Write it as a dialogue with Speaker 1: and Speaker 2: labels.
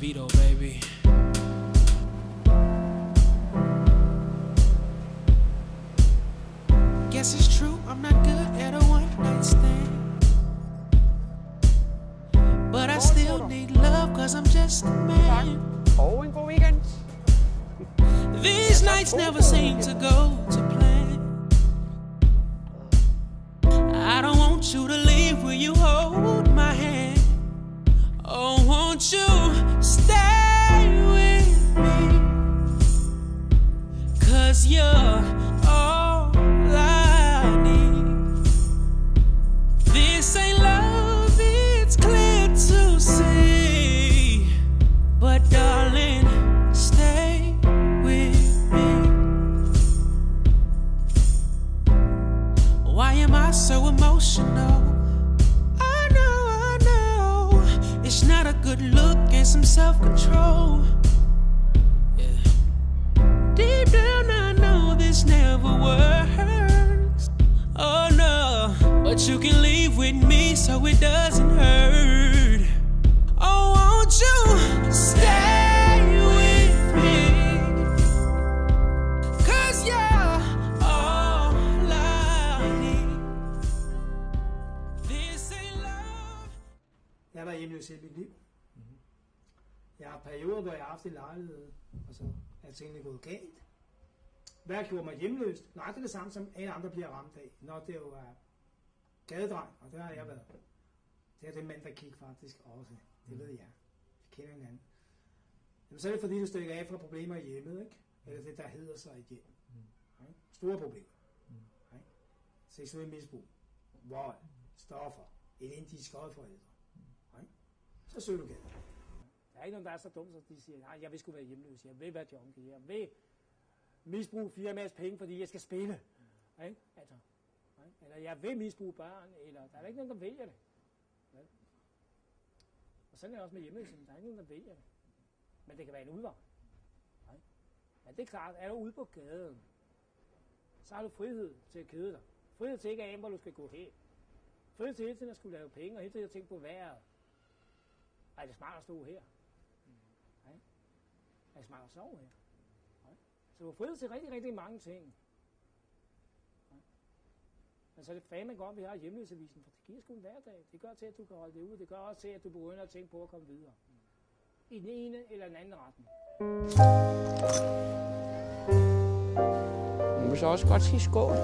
Speaker 1: Vito, baby. Guess it's true, I'm not good at a one-night stand, but I still need love, cause I'm just a man.
Speaker 2: Og en god weekend.
Speaker 1: These nights never seem to go to plan. I don't want you to leave, will you hold my hand? Oh, won't you stay with me? Cause you're all I need. This ain't love, it's clear to see. But darling, stay with me. Why am I so emotional? I know it's not a good look and some self-control. Yeah. Deep down I know this never works. Oh no, but you can leave with me so it doesn't hurt. Oh, won't you stay with me? Cause you're all I need. This ain't love.
Speaker 3: Jeg har været hjemløs hele mit liv. Jeg har perioder, hvor jeg har haft en lejlighed, og så er tingene gået galt. Hvad har gjort mig hjemløs? Nej, det er det samme, som alle andre bliver ramt af. Når det jo er gadedreng, og det har jeg været. Det er det mænd, der kigger faktisk også. Det ved jeg. Vi kender hinanden. Jamen, så er det fordi, du stikker af fra problemer i hjemmet, ikke? Eller det, der hedder sig et hjem. Store problemer. Seksuel misbrug, vold, stoffer, elendige skodforældre. Så søger du gaden. Der er ikke nogen, der er så dumt, at de siger, nej, jeg vil sgu være hjemløs. Jeg vil være junkie. Jeg vil misbruge firmaets penge, fordi jeg skal spille. Ikke? Altså, eller jeg vil misbruge børn, eller der er ikke nogen, der vælger det. Og sådan er det også med hjemløshed. Der er ikke nogen, der vælger det. Men det kan være en udvej. Men det er klart, er du ude på gaden, så har du frihed til at kede dig. Frihed til ikke at ane, hvor du skal gå hen. Frihed til hele tiden at skulle lave penge, og hele tiden at tænke på vejret. Er det smart at stå her? Er det smart at sove her? Så du har frihed til rigtig, rigtig mange ting. Men så er det fandme godt, at vi har hjemløsavisen, for det giver sgu en hverdag. Det gør til, at du kan holde det ude. Det gør også til, at du begynder at tænke på at komme videre. I den ene eller den anden retning.
Speaker 2: Man må så også godt sige skål.